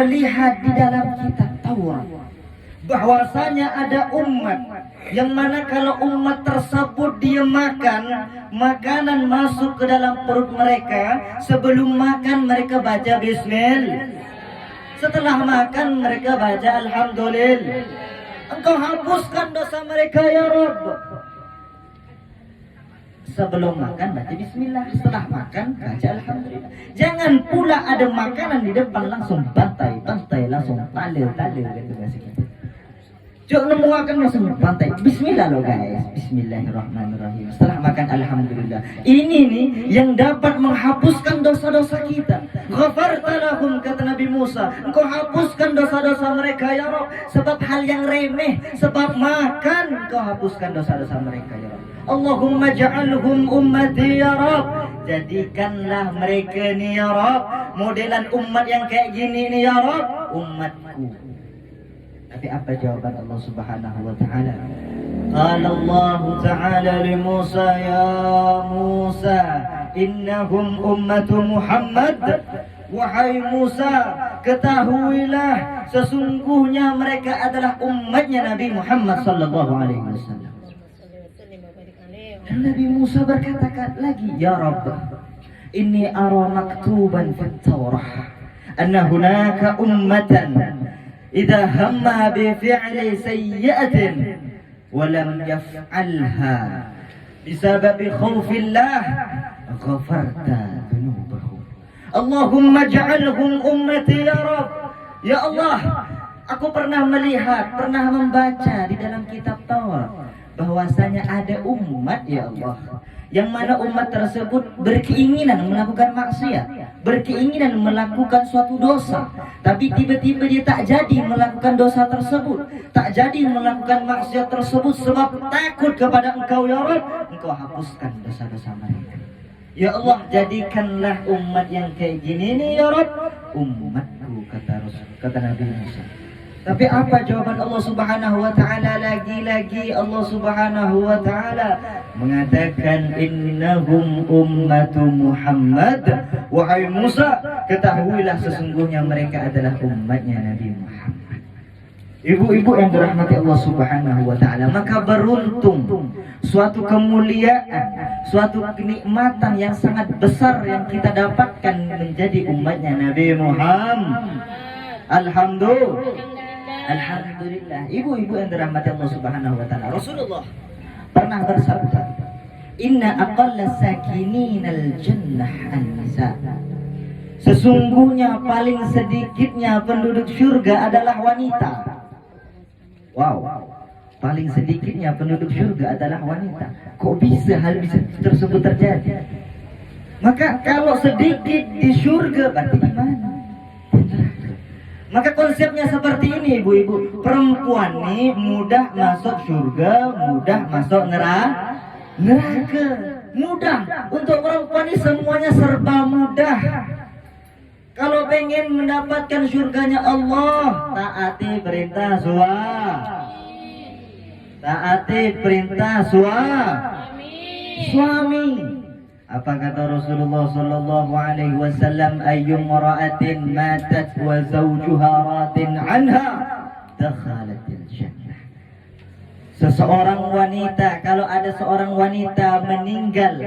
Lihat di dalam kitab Taurat bahwasanya ada umat yang mana kalau umat tersebut dia makan, makanan masuk ke dalam perut mereka, sebelum makan mereka baca bismillah, setelah makan mereka baca alhamdulillah. Engkau hapuskan dosa mereka ya Rabb. Sebelum makan baca bismillah, setelah makan baca alhamdulillah. Jangan pula ada makanan di depan langsung bantai, langsung tale gitu bahasa kita. Jangan nemu makan langsung bantai. Bismillah loh guys. Bismillahirrahmanirrahim. Setelah makan alhamdulillah. Ini nih yang dapat menghapuskan dosa-dosa kita. Ghafarta lahum, kata Nabi Musa. Engkau hapuskan dosa-dosa mereka ya Rabb. Sebab hal yang remeh, sebab makan, engkau hapuskan dosa-dosa mereka ya Rabb. Allahumma ja'alhum ummati ya Rabb. Jadikanlah mereka ni ya Rabb modelan umat yang kayak gini ni ya Rabb, umatku. Tapi apa jawaban Allah Subhanahu wa taala? Qala Allah taala li Musa, ya Musa innahum ummatu Muhammad. Wahai Musa, ketahuilah sesungguhnya mereka adalah umatnya Nabi Muhammad sallallahu alaihi wasallam. Dan Nabi Musa berkata lagi, ya Rabb, inni ara maktuban fit Taurah anna hunaka ummatan idza hamma bi fi'li sayyi'atin wa lam yaf'alha bisababi khaufillah ghafarta dhunubahum. Allahumma ja'alhum ummati ya Rabb. Ya Allah, aku pernah melihat, pernah membaca di dalam kitab Taurat bahwasanya ada umat ya Allah, yang mana umat tersebut berkeinginan melakukan maksiat, berkeinginan melakukan suatu dosa, tapi tiba-tiba dia tak jadi melakukan dosa tersebut, tak jadi melakukan maksiat tersebut sebab takut kepada Engkau ya Rabb. Engkau hapuskan dosa-dosa mereka. Ya Allah, jadikanlah umat yang kayak gini nih ya Rabb umatku, kata Nabi Musa. Tapi apa jawaban Allah Subhanahu wa taala? Lagi-lagi Allah Subhanahu wa taala mengatakan innahum ummatu Muhammad. Wahai Musa, ketahuilah sesungguhnya mereka adalah umatnya Nabi Muhammad. Ibu-ibu yang dirahmati Allah Subhanahu wa taala, maka beruntung, suatu kemuliaan, suatu kenikmatan yang sangat besar yang kita dapatkan menjadi umatnya Nabi Muhammad. Alhamdulillah. Ibu-ibu yang dirahmati Allah Subhanahu wa taala, Rasulullah pernah bersabda, inna aqalla sakininal jannah an-nisa. Sesungguhnya paling sedikitnya penduduk surga adalah wanita. Wow. Paling sedikitnya penduduk surga adalah wanita. Kok bisa hal tersebut terjadi? Maka kalau sedikit di surga berarti di mana? Maka konsepnya seperti ini ibu-ibu. Perempuan nih mudah masuk surga, mudah masuk neraka. Mudah. Untuk perempuan ini semuanya serba mudah. Kalau pengen mendapatkan surganya Allah, taati perintah suami. Apa kata Rasulullah sallallahu alaihi wasallam? Ayyum ra'atin matat wa zawjuha radin anha dakhalatil jannah. Seseorang wanita, kalau ada seorang wanita meninggal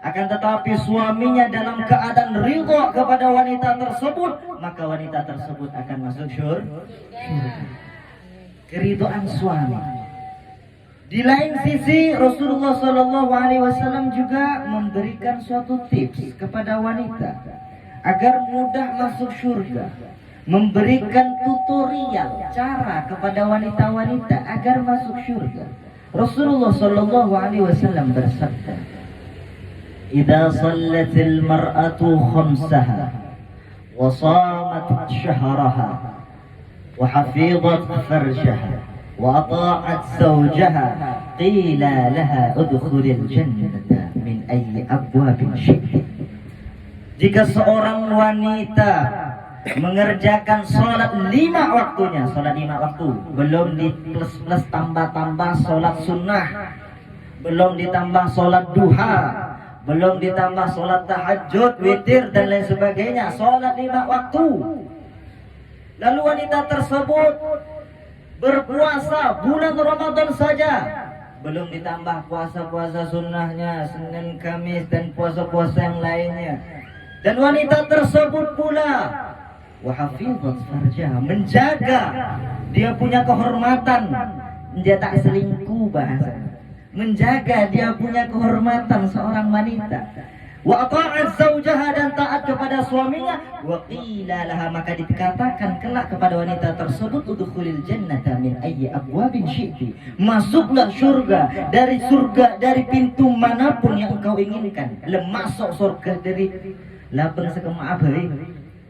akan tetapi suaminya dalam keadaan ridha kepada wanita tersebut, maka wanita tersebut akan masuk surga. Keridhaan suami. Di lain sisi Rasulullah Shallallahu Alaihi Wasallam juga memberikan suatu tips kepada wanita agar mudah masuk surga, memberikan tutorial cara kepada wanita-wanita agar masuk surga. Rasulullah Shallallahu Alaihi Wasallam bersabda, "Idza shallatil mar'atu khamsaha wa shamat shahraha wa hafizat farjaha wa ata'at zawjaha qila laha udkhulil jannata min ayyi abwabin syi'ti." Jika seorang wanita mengerjakan sholat 5 waktunya, sholat 5 waktu, belum di plus tambah sholat sunnah, belum ditambah sholat duha, belum ditambah sholat tahajud, witir dan lain sebagainya, sholat 5 waktu. Lalu wanita tersebut berpuasa bulan Ramadan saja, belum ditambah puasa-puasa sunnahnya, Senin, Kamis, dan puasa-puasa yang lainnya. Dan wanita tersebut pula wahafizat farjaha, menjaga dia punya kehormatan, dia tak selingkuh bahasa, menjaga dia punya kehormatan seorang wanita. Wa ta'at zaujaha, dan taat kepada suaminya. Wa qila laha, maka dikatakan kelak kepada wanita tersebut, udkhulil jannata min ayyi abwabin syi'ti, masuklah surga dari pintu manapun yang engkau inginkan. Masuk surga dari lapang sekemaaf hari.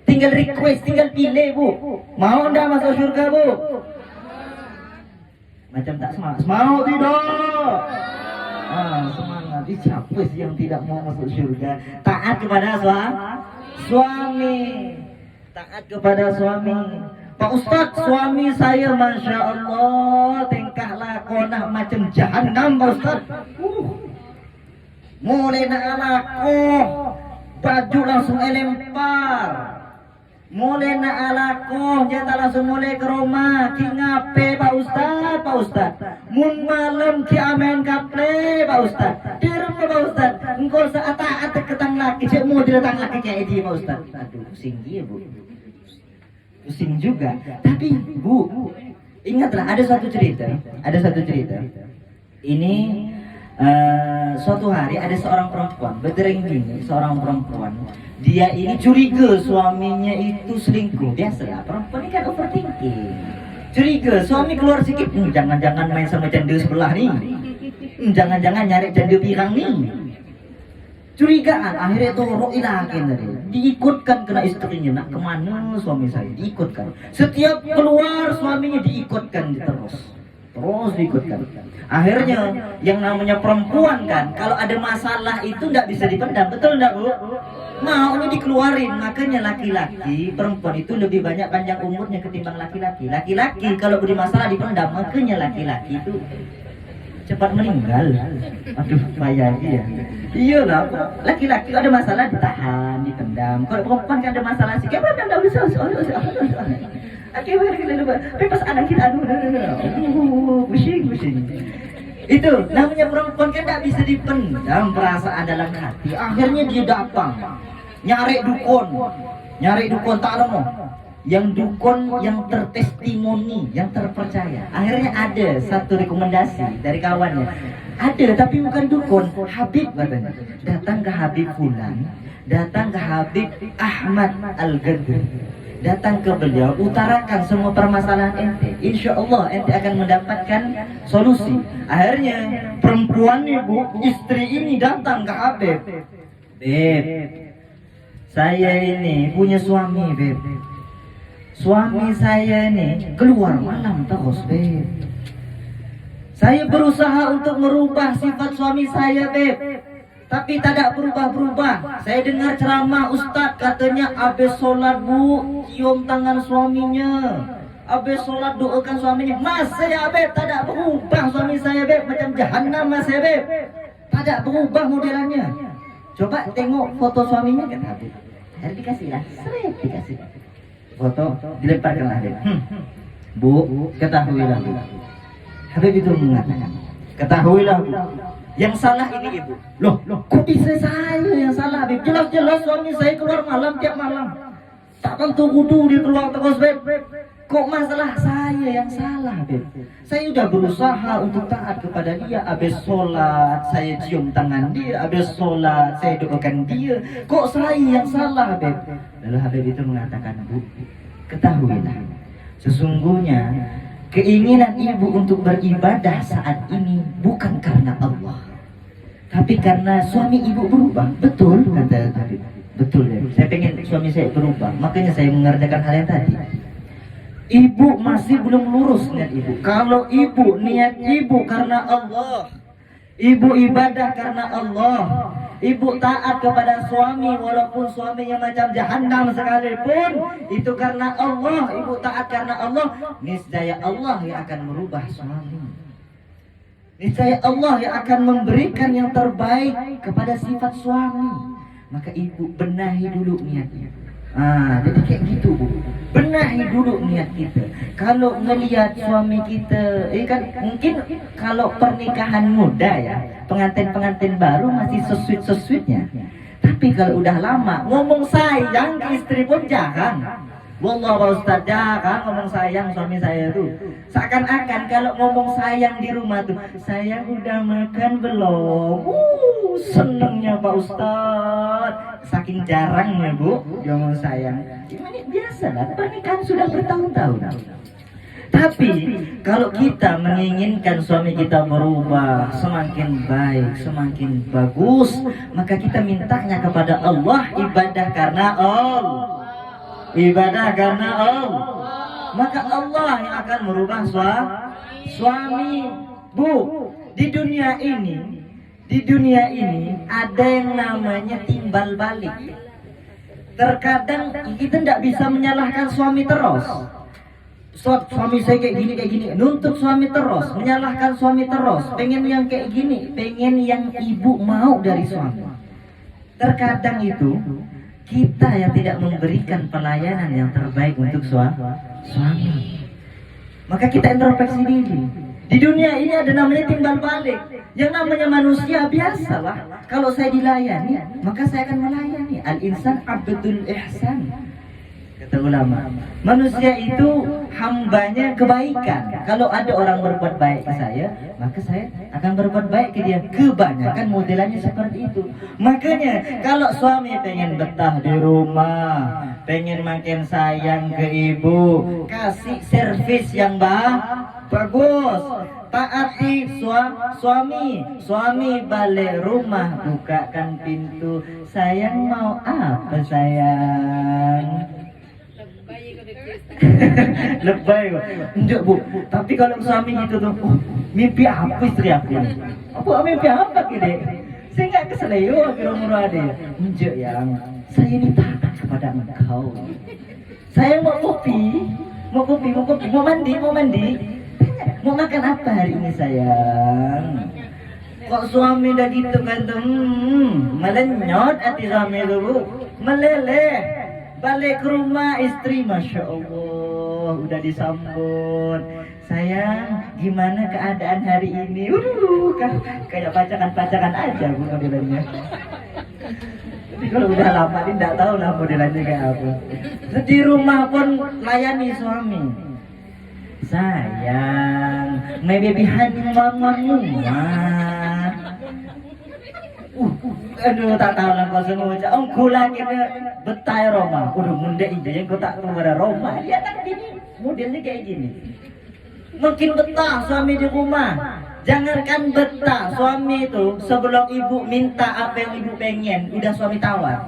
Tinggal request, tinggal pilih, Bu. Mau enggak masuk surga, Bu? Macam tak semangat. Mau tidak? Semangat. Siapa sih yang tidak mau masuk surga? Taat kepada suami. Taat kepada suami. Pak Ustadz, suami saya Masya Allah tingkah lakonah macam jahanam, Pak Ustadz. Mulai nak lakoh, baju langsung lempar. Mulai nak alakoh, dia tak langsung mulai ke rumah. Ki ngape Pak Ustad, Pak Ustad. Mun malam ki amen kaple Pak Ustad. Di rumah Pak Ustad. Engkau saat taat ketang laki, cek mau dia datang laki kayak dia Pak Ustad. Aduh, pusing dia, Bu. Pusing juga. Tapi Bu, ingatlah ada satu cerita. Ini suatu hari ada seorang perempuan berdering gini, seorang perempuan, dia ini curiga suaminya itu selingkuh. Biasalah perempuan ini kan overthinking, curiga suami keluar sikit, jangan-jangan main sama janda sebelah nih, jangan-jangan nyari janda pirang nih, curigaan. Akhirnya itu roilakin tadi, diikutkan kena istrinya, nak kemana suami saya, diikutkan. Setiap keluar suaminya diikutkan terus diikutkan. Akhirnya yang namanya perempuan kan, kalau ada masalah itu nggak bisa dipendam, betul nggak, Bu? Maunya dikeluarin. Makanya laki-laki, perempuan itu lebih banyak panjang umurnya ketimbang laki-laki. Laki-laki kalau beri masalah dipendam, makanya laki-laki itu cepat meninggal. Aduh, payah ya. Iya lah, laki-laki ada masalah ditahan, dipendam. Kalau perempuan kan ada masalah sih, kayak mana nggak bisa. Pas anak kita pusing. Itu namanya perempuan kan tidak bisa dipendam perasaan dalam hati. Akhirnya dia datang nyari dukun tak lama. Yang dukun yang tertestimoni, yang terpercaya. Akhirnya ada satu rekomendasi dari kawannya. Ada tapi bukan dukun, Habib katanya. Datang ke Habib Fulan, datang ke Habib Ahmad Al-Ghazali. Datang ke beliau, utarakan semua permasalahan ente. Insya Allah ente akan mendapatkan solusi. Akhirnya perempuan ibu, istri ini datang ke Habib. Beb, saya ini punya suami, Beb. Suami saya ini keluar malam terus, Beb. Saya berusaha untuk merubah sifat suami saya, Beb, tapi tidak berubah-berubah. Saya dengar ceramah Ustadz, katanya abis sholat, Bu, cium tangan suaminya. Abis sholat doakan suaminya. Mas saya, Beb, tidak berubah suami saya, Beb. Macam jahanam mas saya, Beb. Tidak berubah modelannya. Coba tengok foto suaminya, kan Habib. Harus dikasih lah, seret dikasih foto, dilemparkan Habib. Bu, ketahuilah, Bu. Habib itu mengatakan, ketahuilah, Bu, yang salah ini ibu. Loh, kok bisa saya yang salah, Beb? Jelas-jelas suami saya keluar malam tiap malam. Tak tentu kudu dia keluar terus, Beb. Kok masalah saya yang salah, Beb? Saya udah berusaha untuk taat kepada dia. Habis sholat saya cium tangan dia, habis sholat saya doakan dia. Kok saya yang salah, Beb? Lalu Habib itu mengatakan, Bu, ketahuilah, sesungguhnya keinginan ibu untuk beribadah saat ini bukan karena Allah, tapi karena suami ibu berubah. Betul kata Habib. Betul ya. Saya pengen suami saya berubah, makanya saya mengerjakan hal yang tadi. Ibu masih belum lurus niat ibu. Kalau ibu niat ibu karena Allah, ibu ibadah karena Allah, ibu taat kepada suami walaupun suaminya macam jahanam sekalipun, itu karena Allah, ibu taat karena Allah, niscaya Allah yang akan merubah suami. Niscaya Allah yang akan memberikan yang terbaik kepada sifat suami. Maka ibu benahi dulu niatnya. Jadi kayak gitu Bu. Benahi dulu niat kita. Kalau ngelihat suami kita, kan mungkin kalau pernikahan muda ya, pengantin-pengantin baru masih sesweet-sesweetnya. Tapi kalau udah lama ngomong sayang ke istri pun jangan. Wallah Pak Ustaz, jangan ngomong sayang suami saya tuh. Seakan-akan kalau ngomong sayang di rumah tuh, sayang udah makan belum? Senengnya Pak Ustaz. Saking jarangnya Bu, dia ngomong sayang. Ini biasa lah, pernikahan sudah bertahun-tahun. Tapi kalau kita menginginkan suami kita berubah semakin baik, semakin bagus, maka kita mintanya kepada Allah, ibadah karena Allah. Ibadah karena Allah, maka Allah yang akan merubah suami. Bu, di dunia ini ada yang namanya timbal balik. Terkadang kita tidak bisa menyalahkan suami terus. Suami saya kayak gini, nuntut suami terus, menyalahkan suami terus, pengen yang kayak gini, pengen yang ibu mau dari suami. Terkadang itu kita yang tidak memberikan pelayanan yang terbaik untuk suami. Maka kita introspeksi diri. Di dunia ini ada namanya timbal balik. Yang namanya manusia biasalah. Kalau saya dilayani, maka saya akan melayani. Al-insan abdul ihsan. Kata ulama, manusia itu hambanya kebaikan. Kalau ada orang berbuat baik ke saya, maka saya akan berbuat baik ke dia. Kebanyakan modelannya seperti itu. Makanya kalau suami pengen betah di rumah, pengen makin sayang ke ibu, kasih servis yang bagus, taati suami balik rumah, bukakan pintu. Sayang mau apa sayang? Lebay kok. Enggak Bu, tapi kalau suami itu tuh, mimpi apa istri aku ini? Apa mimpi apa kini? Saya nggak keseleo kira-kira ada. Enggak ya, saya ini taat kepada engkau. Saya mau kopi, mau mandi. Mau makan apa hari ini sayang? Kok suami udah gitu kan tuh, melenyot hati suami itu Bu, meleleh. Balik ke rumah istri, Masya Allah, udah disambut. Sayang, gimana keadaan hari ini? Kayak pacakan aja Bu modelannya. Tapi kalau udah lama ini tidak tahu lah modelannya kayak apa. Di rumah pun layani suami. Sayang, my baby honey mama. Aduh tak tahu lah kau semua cak. Lagi betai Roma. Udah munda ide yang kau tak tahu ada Roma. Lihat kan gini, modelnya kayak gini. Mungkin betah suami di rumah. Jangankan betah, suami itu sebelum ibu minta apa yang ibu pengen, udah suami tawar.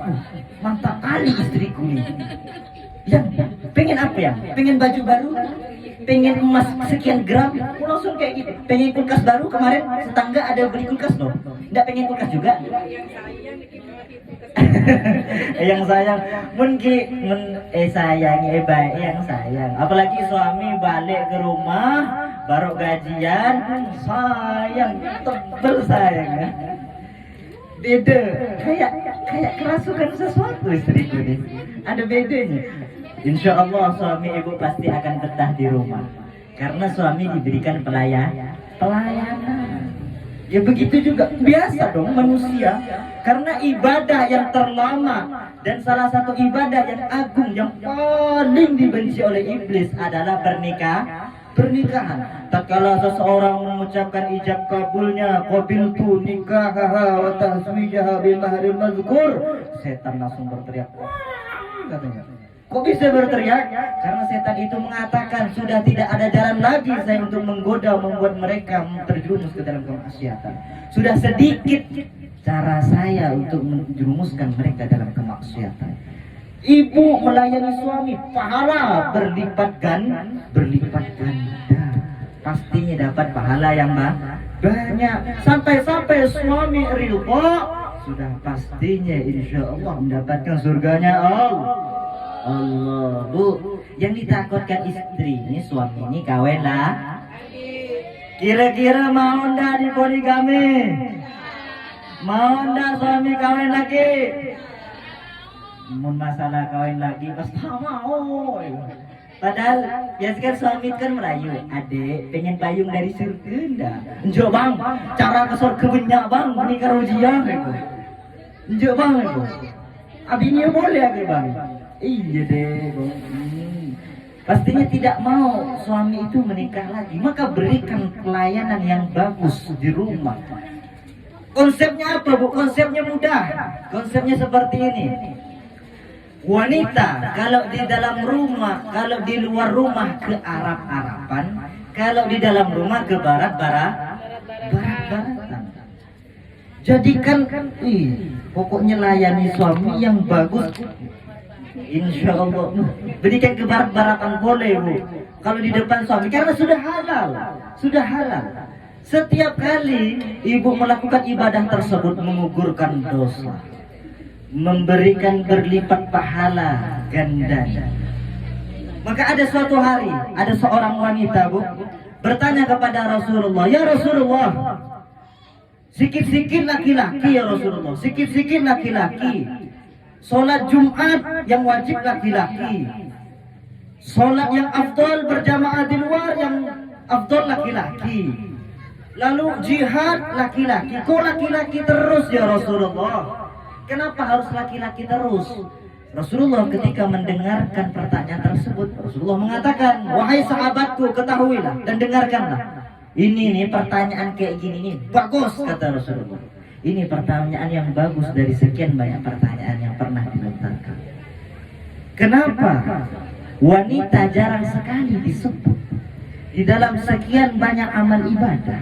Mantap kali istriku nih. Yang pengen apa ya? Pengen baju baru? Pengen emas sekian gram? Aku langsung kayak gitu. Pengen kulkas baru, kemarin tetangga ada beli kulkas loh. Nggak pengen kulkas juga? Yang sayang sayang baik yang sayang. Apalagi suami balik ke rumah baru gajian, sayang tebel sayang ya. Beda, kayak kerasukan sesuatu istriku nih. Ada bedanya. Insya Allah suami ibu pasti akan betah di rumah karena suami diberikan pelayanan. Ya begitu juga biasa dong manusia. Karena ibadah yang terlama dan salah satu ibadah yang agung yang paling dibenci oleh iblis adalah pernikahan. Tatkala seseorang mengucapkan ijab kabulnya, qabiltu nikahaha wa tahswijaha bil mahril mazkur, setan langsung berteriak. Katanya. Kok bisa berteriak? Karena setan itu mengatakan sudah tidak ada jalan lagi saya untuk menggoda, membuat mereka terjerumus ke dalam kemaksiatan. Sudah sedikit cara saya untuk menjerumuskan mereka dalam kemaksiatan. Ibu melayani suami, pahala berlipat ganda. Pastinya dapat pahala yang banyak. Sampai suami ridho, sudah pastinya insya Allah mendapatkan surganya Allah. Bu, yang ditakutkan istri ini, suami ini kawin lah. Kira-kira mau ndak di poligami? Mau ndak suami kawin lagi? Mun masalah kawin lagi pas mau. Padahal biasanya suami kan merayu, adek pengen payung dari surga ndak? Enjo bang, cara ke surga banyak bang, ini karo dia gitu. Enjo bang itu. Abinya boleh ya bang? Iya deh bang. Pastinya tidak mau suami itu menikah lagi, maka berikan pelayanan yang bagus di rumah. Konsepnya apa bu? Konsepnya mudah. Konsepnya seperti ini. Wanita kalau di dalam rumah, kalau di luar rumah ke Arab-Araban, kalau di dalam rumah ke barat-baratan. Jadikan pokoknya layani suami yang bagus. Insya Allah berikan ke barat-baratan boleh bu. Kalau di depan suami karena sudah halal, sudah halal. Setiap kali ibu melakukan ibadah tersebut menggugurkan dosa, memberikan berlipat pahala ganda. Maka ada suatu hari ada seorang wanita bu bertanya kepada Rasulullah, ya Rasulullah, sikit-sikit laki-laki ya Rasulullah, sikit-sikit laki-laki. Sholat Jumat yang wajib laki-laki, sholat yang afdol berjamaah di luar yang afdol laki-laki, lalu jihad laki-laki. Kok laki-laki terus ya Rasulullah? Kenapa harus laki-laki terus? Rasulullah ketika mendengarkan pertanyaan tersebut, Rasulullah mengatakan, wahai sahabatku, ketahuilah dan dengarkanlah. Ini pertanyaan kayak gini nih, bagus kata Rasulullah. Ini pertanyaan yang bagus dari sekian banyak pertanyaan yang pernah dilontarkan. Kenapa wanita jarang sekali disebut di dalam sekian banyak amal ibadah?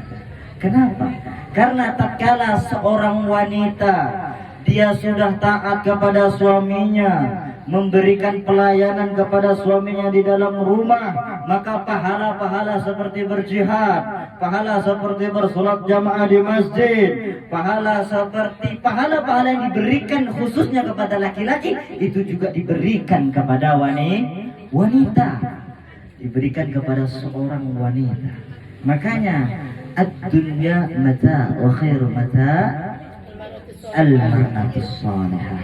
Kenapa? Karena tatkala seorang wanita dia sudah taat kepada suaminya, memberikan pelayanan kepada suaminya di dalam rumah, maka pahala-pahala seperti berjihad, pahala seperti bersolat jamaah di masjid, pahala seperti pahala-pahala yang diberikan khususnya kepada laki-laki itu juga diberikan kepada wanita, diberikan kepada seorang wanita. Makanya ad-dunya mata wa khairu mata al-mar'atus salihah.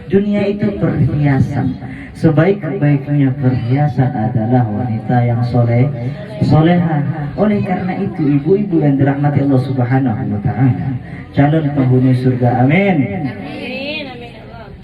Dunia itu perhiasan. Sebaik-baiknya perhiasan adalah wanita yang soleha. Oleh karena itu ibu-ibu yang dirahmati Allah Subhanahu wa taala, calon penghuni surga, amin.